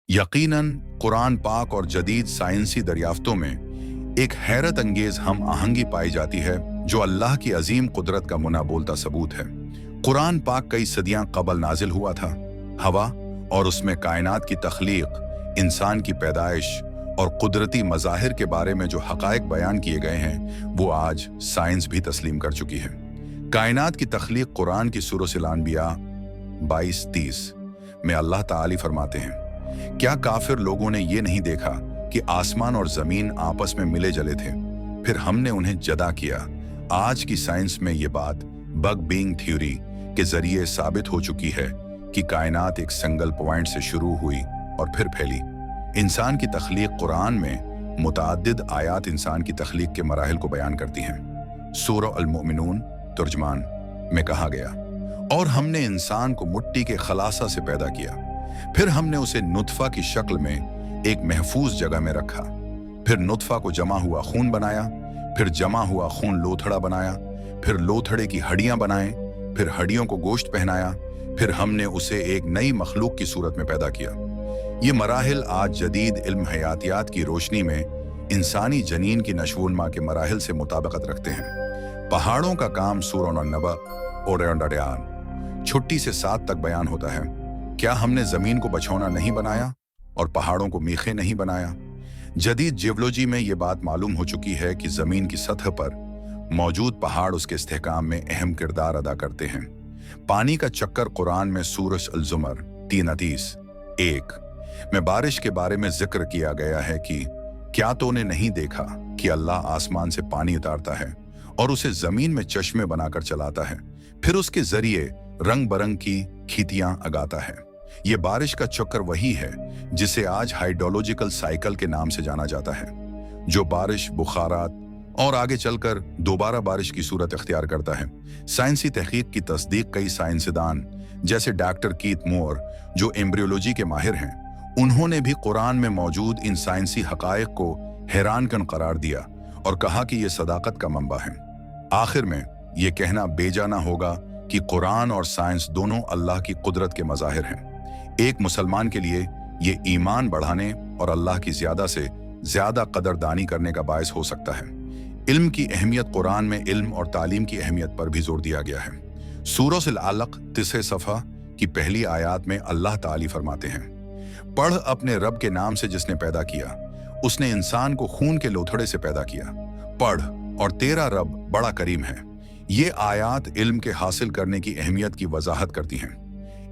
यकीनन कुरान पाक और जदीद साइंसी दरियाफ्तों में एक हैरत अंगेज हम आहंगी पाई जाती है जो अल्लाह की अजीम कुदरत का मुना बोलता सबूत है। कुरान पाक कई सदियां कबल नाजिल हुआ था। हवा और उसमें कायनात की तख्लीक, इंसान की पैदाइश और कुदरती मज़ाहिर के बारे में जो हक़ाइक़ बयान किए गए हैं वो आज साइंस भी तस्लीम कर चुकी है। कायनात की तख्लीक कुरान की सूरह अल अंबिया 22:30 में अल्लाह ताली फरमाते हैं, क्या काफिर लोगों ने ये नहीं देखा कि आसमान और जमीन आपस में मिले जले थे, फिर हमने उन्हें जदा किया। आज की साइंस में ये बात बग बीइंग थ्योरी के जरिए साबित हो चुकी है कि कायनात एक सिंगल पॉइंट से शुरू हुई और फिर फैली। इंसान की तख्लीक कुरान में मुतअद्दिद आयात इंसान की तख्लीक के मराहिल को बयान करती हैं। सूरह अल मोमिनून तर्जुमान में कहा गया, और हमने इंसान को मिट्टी के खलासा से पैदा किया, फिर हमने उसे नुतफा की शक्ल में एक महफूज जगह में रखा, फिर नुतफा को जमा हुआ खून बनाया, फिर जमा हुआ खून लोथड़ा बनाया, फिर लोथड़े की हड्डियां बनाए, फिर हड्डियों को गोश्त पहनाया, फिर हमने उसे एक नई मखलूक की सूरत में पैदा किया। ये मराहिल आज जदीद इल्म हयातियात की रोशनी में इंसानी जनीन की नशोनमा के मराहिल से मुताबिकत रखते हैं। पहाड़ों का काम सूरह अन-नबअ और छुट्टी से 7 तक बयान होता है। क्या हमने जमीन को बछौना नहीं बनाया और पहाड़ों को मीखे नहीं बनाया? जदीद जियोलॉजी में ये बात मालूम हो चुकी है कि जमीन की सतह पर मौजूद पहाड़ उसके इस्तेहकाम में अहम किरदार अदा करते हैं। पानी का चक्कर कुरान में सूरह अल-ज़ुमर 3:1 में बारिश के बारे में जिक्र किया गया है कि क्या तूने नहीं देखा कि अल्लाह आसमान से पानी उतारता है और उसे जमीन में चश्मे बनाकर चलाता है, फिर उसके जरिए रंग बरंग की खीतियां उगाता है। ये बारिश का चक्कर वही है जिसे आज हाइड्रोलॉजिकल साइकिल के नाम से जाना जाता है, जो बारिश, बुखारात और आगे चलकर दोबारा बारिश की सूरत इख्तियार करता है। साइंसी तहकीक की तस्दीक कई साइंसदान जैसे डॉक्टर कीथ मोर, जो एम्ब्रियोलॉजी के माहिर हैं, उन्होंने भी कुरान में मौजूद इन साइंसी हकायक को हैरानकन करार दिया और कहा कि ये सदाकत का मंबा है। आखिर में ये कहना बेजा ना होगा कि कुरान और साइंस दोनों अल्लाह की कुदरत के मज़ाहिर हैं। एक मुसलमान के लिए ये ईमान बढ़ाने और अल्लाह की ज़्यादा से ज़्यादा कदरदानी करने का बायस हो सकता है। इल्म की अहमियत कुरान में इल्म और तालीम की अहमियत पर भी जोर दिया गया है। सूरह अल-अलक़ 3 सफ़ा की पहली आयात में अल्लाह ताली फरमाते हैं, पढ़ अपने रब के नाम से जिसने पैदा किया, उसने इंसान को खून के लोथड़े से पैदा किया। पढ़, और तेरा रब बड़ा करीम है। ये आयात इल्म के हासिल करने की अहमियत की वजाहत करती हैं।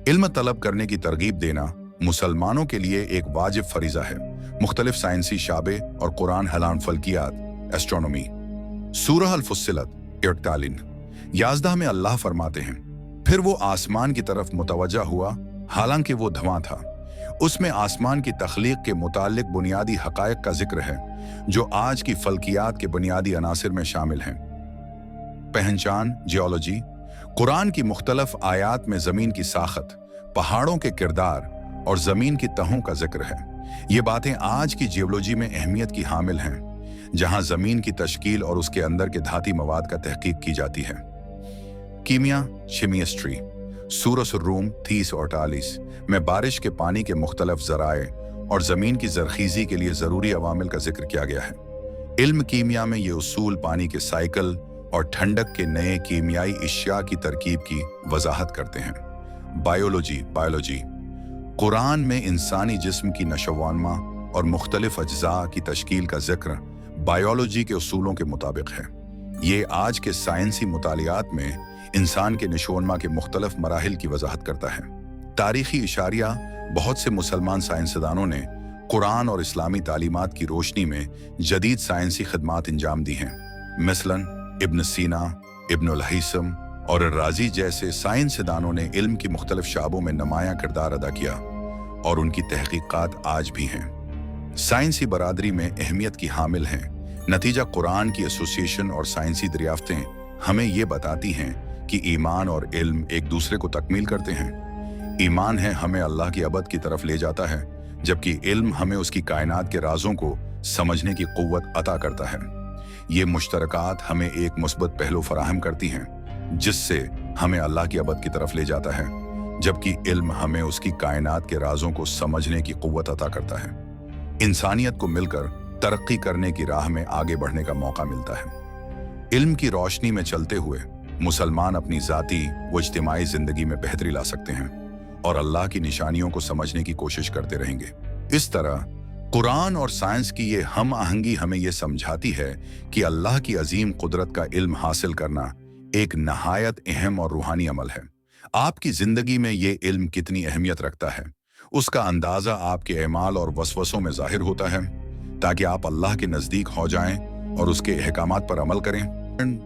इल्म तलब करने की तरगीब देना मुसलमानों के लिए एक वाजिब फरीजा है। मुख्तलिफ साइंसी शाबे और कुरान हलान फल्कियात, एस्ट्रोनॉमी। सूरह अल-फुस्सिलत 41 में अल्लाह फरमाते हैं, फिर वो आसमान की तरफ मुतवज्जा हुआ, हालांकि वो धुआं था। उसमें आसमान की तख्लीक के मुतालिक बुनियादी हकायक का जिक्र है जो आज की फल्कियात के बुनियादी अनासिर में शामिल हैं। पहचान, जियोलॉजी। कुरान की मुख्तलिफ आयात में जमीन की साखत, पहाड़ों के किरदार और जमीन की तहों का जिक्र है। ये बातें आज की जियोलॉजी में अहमियत की हामिल हैं, जहां जमीन की तश्कील और उसके अंदर के धाती मवाद का तहकीक की जाती है। कीमिया, केमिस्ट्री। सूरह रूम 30:48 में बारिश के पानी के मुख्तलिफ ज़राए और ज़मीन की ज़रख़ीज़ी के लिए ज़रूरी अवामिल का जिक्र किया गया है। इल्म कीमिया में ये उसूल पानी के साइकिल और ठंडक के नए कीमियाई इश्या की तरकीब की वजाहत करते हैं। बायोलॉजी। कुरान में इंसानी जिस्म की नशोवानमा और मुख्तलिफ अज्जा की तश्कील का जिक्र बायोलॉजी के उसूलों के मुताबिक है। ये आज के साइंसी मुतालियात में इंसान के नशोनमा के मुख्तलिफ मराहिल की वजाहत करता है। तारीखी इशारिया। बहुत से मुसलमान साइंसदानों ने कुरान और इस्लामी तालीमात की रोशनी में जदीद साइंसी खदमात अंजाम दी हैं। मसलन इब्न सीना, इब्न अल-हैसम और राजी जैसे साइंसदानों ने इल्म की मुख्तलिफ शाबों में नुमायां किरदार अदा किया और उनकी तहकीकात आज भी हैं। साइंसी बरादरी में अहमियत की हामिल हैं। नतीजा कुरान की एसोसिएशन और साइंसी दरियाफ्तें हमें ये बताती हैं कि ईमान और इल्म एक दूसरे को तकमील करते हैं। ईमान है हमें अल्लाह की अबद की तरफ ले जाता है, जबकि इल्म हमें उसकी कायनात के राजों को समझने की कुव्वत अता करता है। ये मुश्तरकात हमें एक मुस्बत पहलू फराहम करती हैं, जिससे हमें अल्लाह की अबद की तरफ ले जाता है। जबकि इल्म हमें उसकी कायनात के राजों को समझने की कुव्वत अता करता है। इंसानियत को मिलकर तरक्की करने की राह में आगे बढ़ने का मौका मिलता है। इल्म की रोशनी में चलते हुए मुसलमान अपनी जाती व इज्तिमाई जिंदगी में बेहतरी ला सकते हैं और अल्लाह की निशानियों को समझने की कोशिश करते रहेंगे। इस तरह कुरान और साइंस की ये हम आहंगी हमें ये समझाती है कि अल्लाह की अजीम कुदरत का इल्म हासिल करना एक नहायत अहम और रूहानी अमल है। आपकी जिंदगी में ये इल्म कितनी अहमियत रखता है, उसका अंदाजा आपके अमाल और वसवसों में जाहिर होता है, ताकि आप अल्लाह के नजदीक हो जाएं और उसके अहकामात पर अमल करें।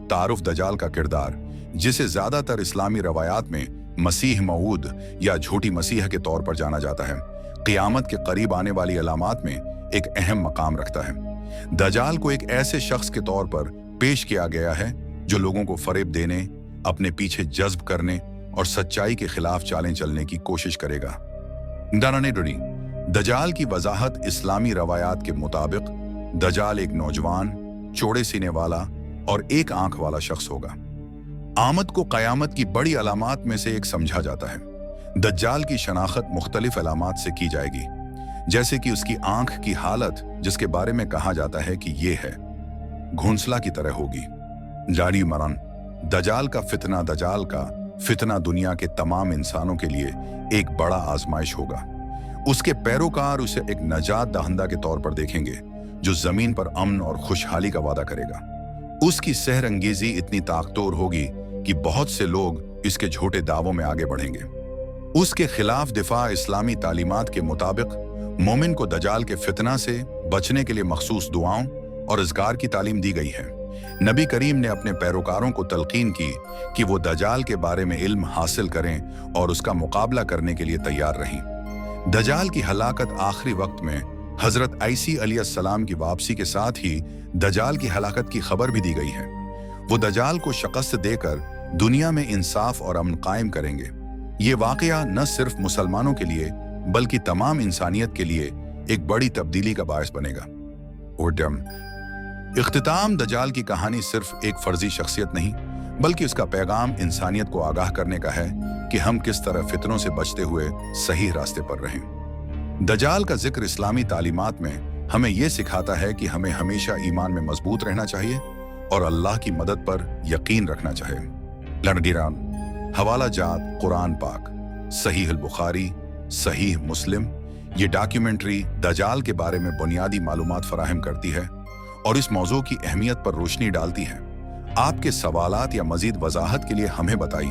तारुफ दजाल का किरदार, जिसे ज्यादातर इस्लामी रवायात में मसीह मऊद या झूठी मसीह के तौर पर जाना जाता है, क़ियामत के करीब आने वाली अलामात में एक अहम मकाम रखता है। दजाल को एक ऐसे शख्स के तौर पर पेश किया गया है जो लोगों को फरेब देने, अपने पीछे जज्ब करने और सच्चाई के खिलाफ चालें चलने की कोशिश करेगा। दजाल की वजाहत इस्लामी रवायात के मुताबिक दजाल एक नौजवान, चौड़े सीने वाला और एक आंख वाला शख्स होगा। आमद को क़यामत की बड़ी अलामात में से एक समझा जाता है। दज्जाल की शनाख्त मुख्तलिफ अलामात से की जाएगी, जैसे कि उसकी आंख की हालत, जिसके बारे में कहा जाता है कि ये है घोंसला की तरह होगी। जारी मरन दजाल का फितना दुनिया के तमाम इंसानों के लिए एक बड़ा आजमाइश होगा। उसके पैरोकार उसे एक नजात दहंदा के तौर पर देखेंगे जो जमीन पर अमन और खुशहाली का वादा करेगा। उसकी सहर अंगेजी इतनी ताकतवर होगी कि बहुत से लोग इसके झूठे दावों में आगे बढ़ेंगे। उसके खिलाफ दिफा इस्लामी तालीमात के मुताबिक मोमिन को दजाल के फितना से बचने के लिए मखसूस दुआओं और अज़कार की तालीम दी गई है। नबी करीम ने अपने पैरोकारों को तलकीन की कि वो दजाल के बारे में इल्म हासिल करें और उसका मुकाबला करने के लिए तैयार रहें। दजाल की हलाकत आखिरी वक्त में हजरत ईसा अलैहिस्सलाम की वापसी के साथ ही दजाल की हलाकत की खबर भी दी गई है। वो दजाल को शिकस्त देकर दुनिया में इंसाफ और अमन कायम करेंगे। ये वाकया न सिर्फ मुसलमानों के लिए बल्कि तमाम इंसानियत के लिए एक बड़ी तब्दीली का बायस बनेगा। इख्तिताम दजाल की कहानी सिर्फ एक फर्जी शख्सियत नहीं, बल्कि उसका पैगाम इंसानियत को आगाह करने का है कि हम किस तरह फितनों से बचते हुए सही रास्ते पर रहें। दजाल का जिक्र इस्लामी तालीमात में हमें यह सिखाता है कि हमें हमेशा ईमान में मजबूत रहना चाहिए और अल्लाह की मदद पर यकीन रखना चाहिए। लड़गिरान हवाला जात कुरान पाक, सहीह अल बुखारी, सहीह मुस्लिम। ये डॉक्यूमेंट्री दजाल के बारे में बुनियादी मालूमात फराहम करती है और इस मौजू की अहमियत पर रोशनी डालती है। आपके सवालात या मजीद वजाहत के लिए हमें बताइए।